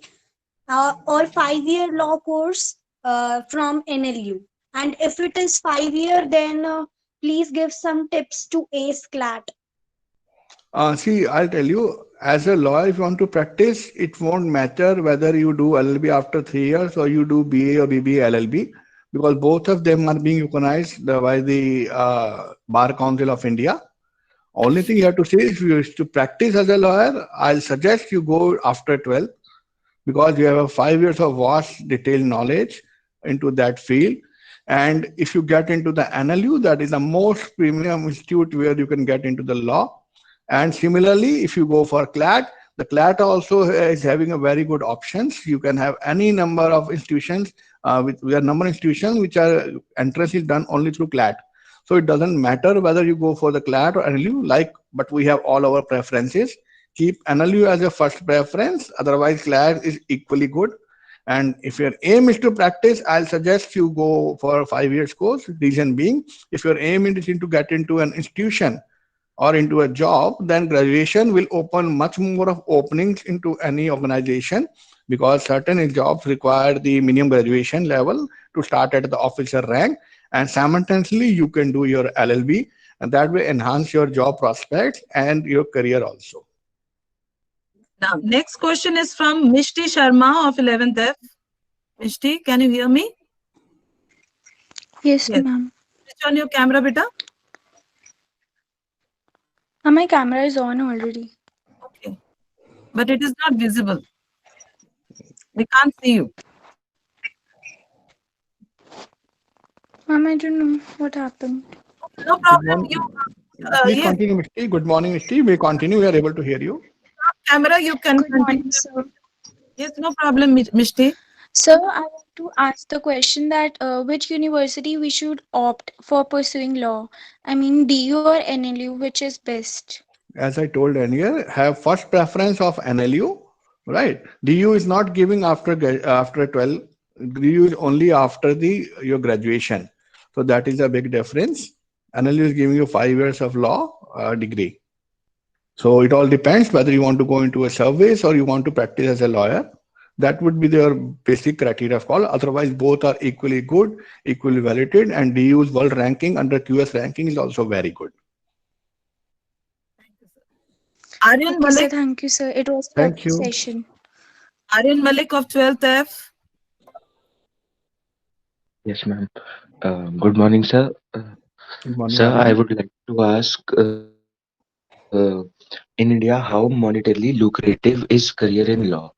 or 5-year law course from NLU? And if it is 5-year, then please give some tips to ace CLAT. See, I'll tell you, as a lawyer, if you want to practice, it won't matter whether you do LLB after 3 years or you do BA or BBA LLB, because both of them are being recognized by the Bar Council of India. Only thing you have to say, if you wish to practice as a lawyer, I'll suggest you go after 12, because you have a 5 years of vast detailed knowledge into that field. And if you get into the NLU, that is the most premium institute where you can get into the law. And similarly, if you go for CLAT, the CLAT also is having a very good options. You can have any number of institutions, we are number of institutions which are entrance is done only through CLAT. So it doesn't matter whether you go for the CLAT or NLU, but we have all our preferences. Keep NLU as your first preference, otherwise CLAT is equally good. And if your aim is to practice, I'll suggest you go for a 5 years course. Reason being, if your aim is to get into an institution or into a job, then graduation will open much more of openings into any organization, because certain jobs require the minimum graduation level to start at the officer rank, and simultaneously you can do your LLB, and that will enhance your job prospects and your career also. Now, next question is from Mishti Sharma of 11th F. Mishti, can you hear me? Yes, Yes. ma'am. Switch on your camera, beta. My camera is on already. Okay. But it is not visible. We can't see you. Ma'am, I don't know what happened. No Good problem. morning. You Please yes, continue, Misty. Good morning, Misty. We continue. We are able to hear you. camera you can Good continue. morning, sir. Yes, no problem, Mishti. Sir, I want to ask the question that which university we should opt for pursuing law? I mean, DU or NLU, which is best? As I told earlier, have first preference of NLU, right? DU is not giving after 12. DU is only after your graduation. So that is a big difference. NLU is giving you 5 years of law degree. So it all depends whether you want to go into a service or you want to practice as a lawyer. That would be their basic criteria of call. Otherwise, both are equally good, equally validated, and DU's world ranking under QS ranking is also very good. Aryan Okay, sir. Malik, Thank you, sir. It was a Thank lovely you. session. Aryan Malik of 12th F. Yes, ma'am. Good morning, sir. Good morning, Sir, I Aryan. would like to ask uh, in India, how monetarily lucrative is career in law?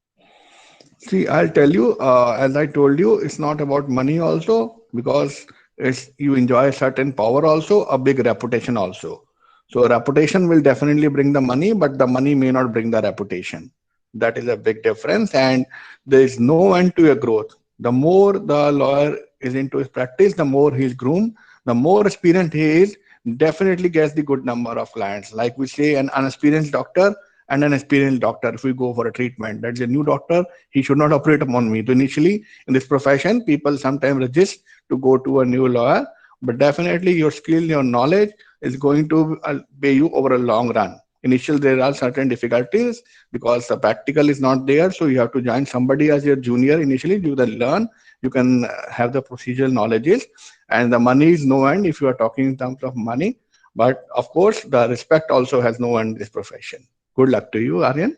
See, I'll tell you, as I told you, it's not about money also because it's you enjoy a certain power also, a big reputation also. So reputation will definitely bring the money, but the money may not bring the reputation. That is a big difference, and there is no end to your growth. The more the lawyer is into his practice, the more he's groomed, the more experienced he is, definitely gets the good number of clients. Like we say, an unexperienced doctor and an experienced doctor, if we go for a treatment, that's a new doctor, he should not operate upon me. So initially in this profession, people sometimes resist to go to a new lawyer, but definitely your skill, your knowledge is going to pay you over a long run. Initially, there are certain difficulties because the practical is not there, so you have to join somebody as your junior. Initially, you can learn, you can have the procedural knowledges, and the money is no end if you are talking in terms of money. But of course, the respect also has no end in this profession. Good luck to you, Aryan.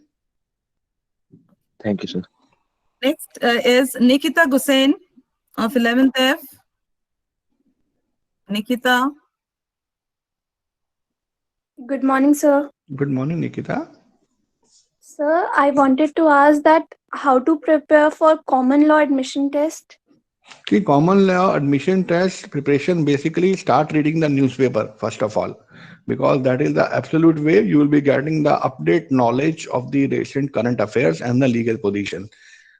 Thank you, sir. Next is Nikita Gusain of 11th F. Nikita. Good morning, sir. Good morning, Nikita. Sir, I wanted to ask that how to prepare for common law admission test. See, common law admission test preparation basically start reading the newspaper first of all, because that is the absolute way you will be getting the update knowledge of the recent current affairs and the legal position.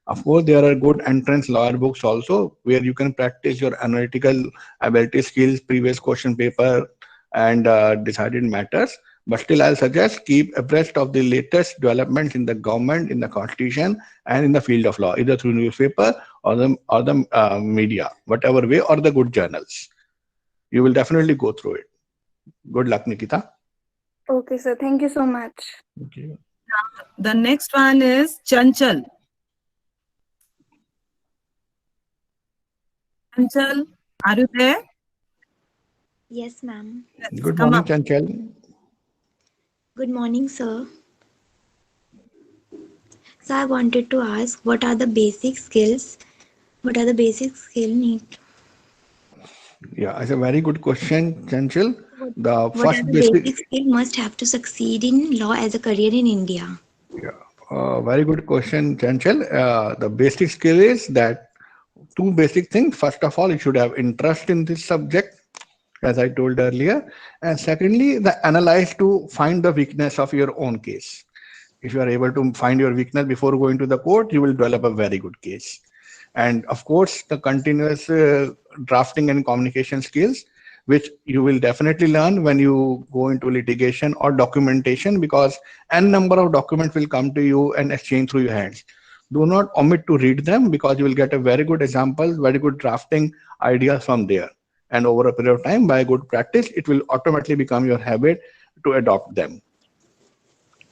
Of course, there are good entrance lawyer books also where you can practice your analytical ability skills, previous question paper, and decided matters. But still, I'll suggest keep abreast of the latest developments in the government, in the constitution, and in the field of law, either through newspaper or the media, whatever way, or the good journals. You will definitely go through it. Good luck, Nikita. Okay, sir. Thank you so much. Thank you. The next one is Chanchal. Chanchal, are you there? Yes, ma'am. Yes, Good come morning, up. Chanchal. Good morning, sir. So I wanted to ask, what are the basic skills? What are the basic skill need? Yeah, it's a very good question, Chanchal. What, The what are first the basic, basic skill must have to succeed in law as a career in India? yeah, very good question, Chanchal. The basic skill is that two basic things. First of all, you should have interest in this subject, as I told earlier. And secondly, the analyze to find the weakness of your own case. If you are able to find your weakness before going to the court, you will develop a very good case. And of course, the continuous drafting and communication skills, which you will definitely learn when you go into litigation or documentation, because n number of documents will come to you and exchange through your hands. Do not omit to read them because you will get a very good example, very good drafting ideas from there. And over a period of time, by good practice, it will automatically become your habit to adopt them.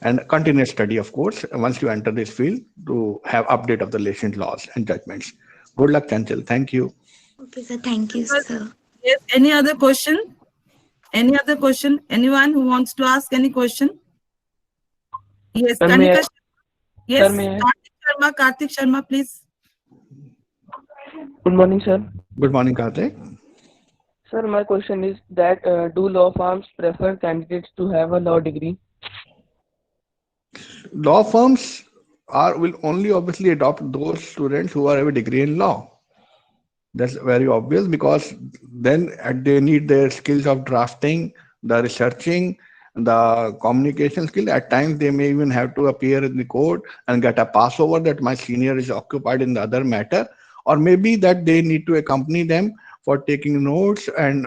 And continuous study, of course, once you enter this field to have update of the recent laws and judgments. Good luck, Chanchal. Thank you. Okay, sir. Thank you, sir. Yes, any other question? Any other question? Anyone who wants to ask any question? Yes, Sir, may I, Kanika. Yes, sir, may I? Karthik Sharma, please. Good morning, sir. Good morning, Karthik. Sir, my question is that do law firms prefer candidates to have a law degree? Law firms are will only obviously adopt those students who are have a degree in law. That's very obvious because then they need their skills of drafting, the researching, the communication skill. At times, they may even have to appear in the court and get a passover that my senior is occupied in the other matter, or maybe that they need to accompany them for taking notes and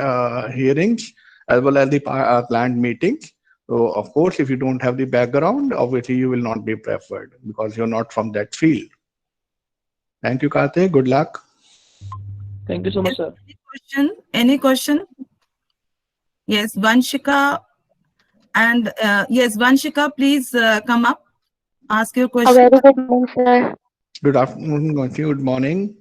hearings as well as the client meetings. So, of course, if you don't have the background, obviously you will not be preferred because you're not from that field. Thank you, Karthik. Good luck. Thank you so much, sir. Any question? Any question? Yes, Vanshika. And yes, Vanshika, please come up. Ask your A question. very good morning, sir. Good afternoon, Gonchi. Good morning.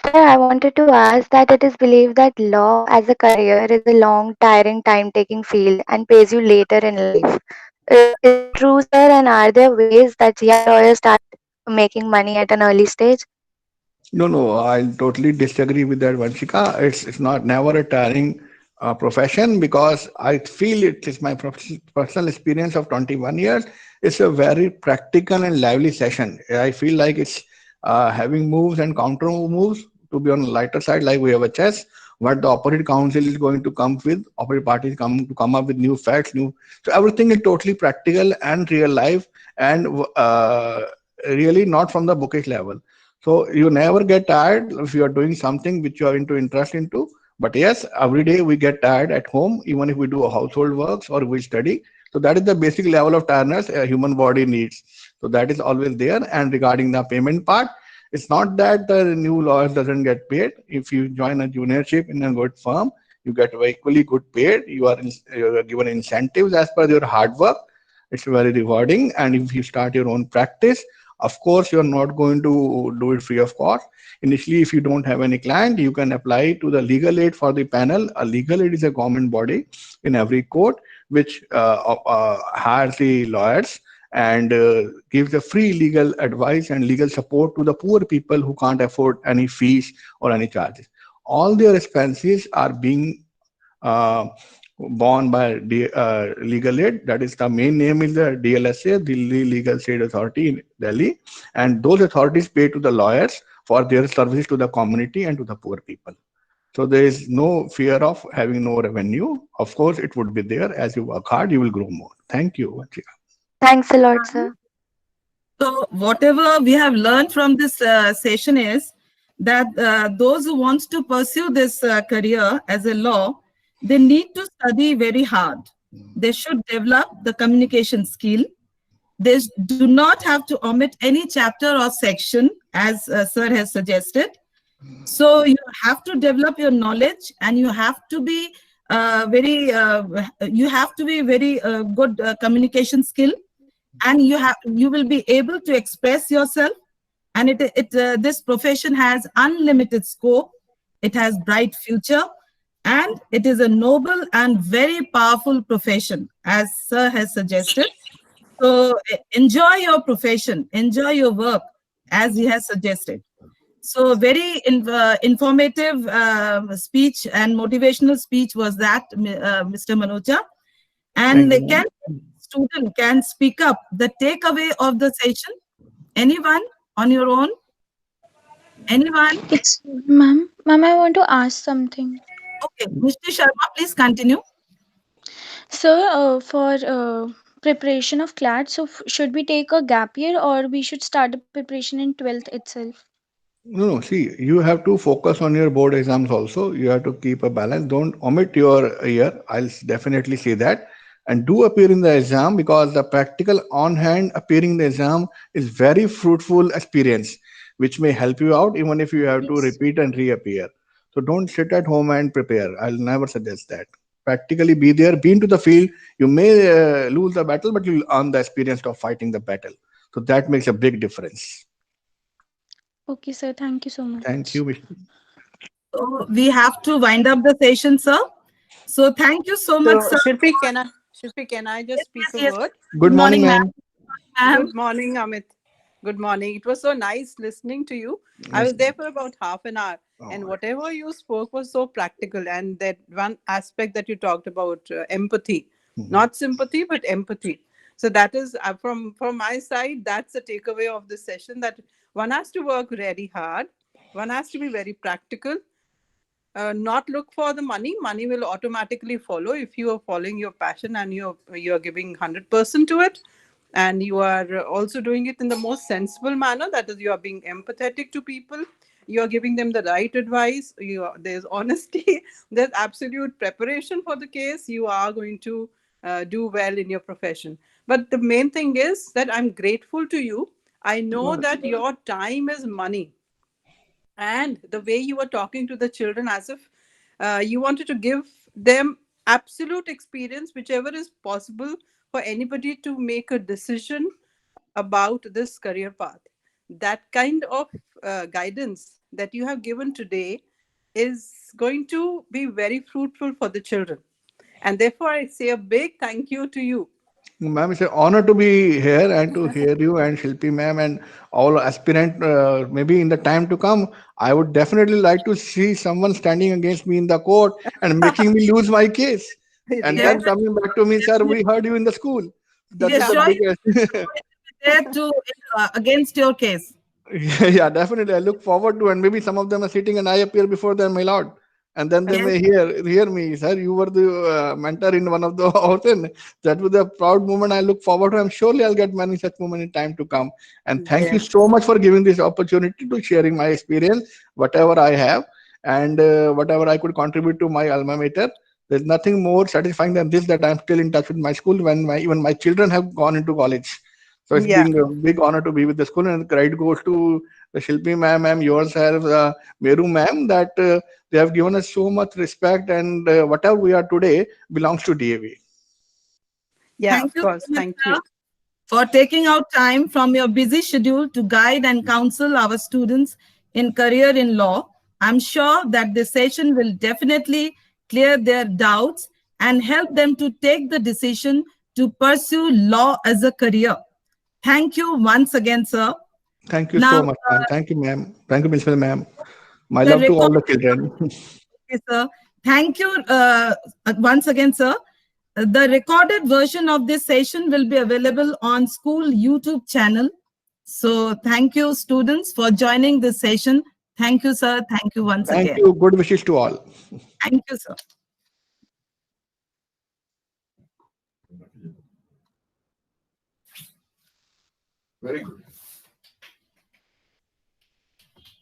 Sir, I wanted to ask that it is believed that law as a career is a long, tiring, time-taking field and pays you later in life. Is it true, sir? And are there ways that young lawyers start making money at an early stage? No, I totally disagree with that, Vanshika. It's not never a tiring profession, because I feel it is my personal experience of 21 years. It's a very practical and lively session. I feel like it's having moves and counter moves to be on the lighter side, like we have a chess. What the opposite council is going to come with, opposite parties come up with new facts, new. So everything is totally practical and real life, and really not from the bookish level. So you never get tired if you are doing something which you are into interest into. But yes, every day we get tired at home, even if we do household works or we study. So that is the basic level of tiredness a human body needs. So that is always there. And regarding the payment part, it's not that the new lawyer doesn't get paid. If you join a juniorship in a good firm, you get equally good paid. You are given incentives as per your hard work. It's very rewarding. And if you start your own practice, of course, you're not going to do it free of cost. Initially, if you don't have any client, you can apply to the legal aid for the panel. A legal aid is a government body in every court which hires the lawyers and gives the free legal advice and legal support to the poor people who can't afford any fees or any charges. All their expenses are being uh, borne by legal aid. That is, the main name is the DLSA, Delhi Legal Aid Authority in Delhi, and those authorities pay to the lawyers for their services to the community and to the poor people. So there is no fear of having no revenue. Of course, it would be there. As you work hard, you will grow more. Thank you, Vanchika. Thanks a lot, sir. So whatever we have learned from this session is that those who want to pursue this career as a law, they need to study very hard. They should develop the communication skill. They do not have to omit any chapter or section, as sir has suggested. So you have to develop your knowledge, and you have to be very good communication skill, and you will be able to express yourself. And this profession has unlimited scope. It has bright future, and it is a noble and very powerful profession, as sir has suggested. So enjoy your profession, enjoy your work, as he has suggested. So very informative speech and motivational speech was that, Mr. Manocha. And Thank you. student can speak up the takeaway of the session. Anyone on your own? Anyone? Ma'am, I want to ask something. Okay, Mr. Sharma, please continue. Sir, for preparation of CLAT, so should we take a gap year or we should start the preparation in 12th itself? No, see, you have to focus on your board exams also. You have to keep a balance. Don't omit your year. I'll definitely say that. And do appear in the exam, because the practical on hand appearing in the exam is very fruitful experience, which may help you out even if you have to repeat and reappear. So don't sit at home and prepare. I'll never suggest that. Practically be there, be into the field. You may lose the battle, but you'll earn the experience of fighting the battle. So that makes a big difference. Okay, sir. Thank you so much. Thank you, Mr. So we have to wind up the session, sir. So thank you so much, So, sir. Shilpi, can I just speak a Yes. word? Good morning, ma'am. Good morning, Amit. Good morning. It was so nice listening to you. I was there for about half an hour, and whatever you spoke was so practical. And that one aspect that you talked about, empathy, not sympathy, but empathy. So that is from my side. That's the takeaway of this session. That one has to work really hard. One has to be very practical. Not look for the money. Money will automatically follow if you are following your passion and you're giving 100% to it, and you are also doing it in the most sensible manner. That is, you are being empathetic to people. You are giving them the right advice. There's honesty. There's absolute preparation for the case. You are going to do well in your profession. But the main thing is that I'm grateful to you. I know that your time is money. And the way you were talking to the children, as if you wanted to give them absolute experience, whichever is possible for anybody to make a decision about this career path. That kind of guidance that you have given today is going to be very fruitful for the children. And therefore, I say a big thank you to you. Ma'am, it's an honor to be here and to hear you and Shilpi ma'am and all aspirant. Maybe in the time to come, I would definitely like to see someone standing against me in the court and making me lose my case. And Yeah. then coming back to me, sir, we heard you in the school. That is Yes, the sure. biggest. There to against your case. Yeah, definitely. I look forward to, and maybe some of them are sitting and I appear before them, my lord. And then they Yes. may hear me, sir. You were the mentor in one of the ocean. That was a proud moment. I look forward to. I'm surely I'll get many such moments in time to come. And thank you Yes. so much for giving this opportunity to sharing my experience, whatever I have, and whatever I could contribute to my alma mater. There's nothing more satisfying than this, that I'm still in touch with my school when even my children have gone into college. So it's Yeah. been a big honor to be with the school, and credit goes to the Shilpi ma'am, yourself, Meru ma'am, that they have given us so much respect, and whatever we are today belongs to DAV. Yeah, Thank of you so course. much, Thank sir, you. for taking out time from your busy schedule to guide and counsel our students in career in law. I'm sure that this session will definitely clear their doubts and help them to take the decision to pursue law as a career. Thank you once again, sir. Thank you Now, so much, ma'am. Thank you, ma'am. Thank you, Principal ma'am. My the love to all record, the children. okay, sir. Thank you once again, sir. The recorded version of this session will be available on school YouTube channel. So thank you, students, for joining this session. Thank you, sir. Thank you once Thank again. you. Good wishes to all. Thank you, sir. Very good.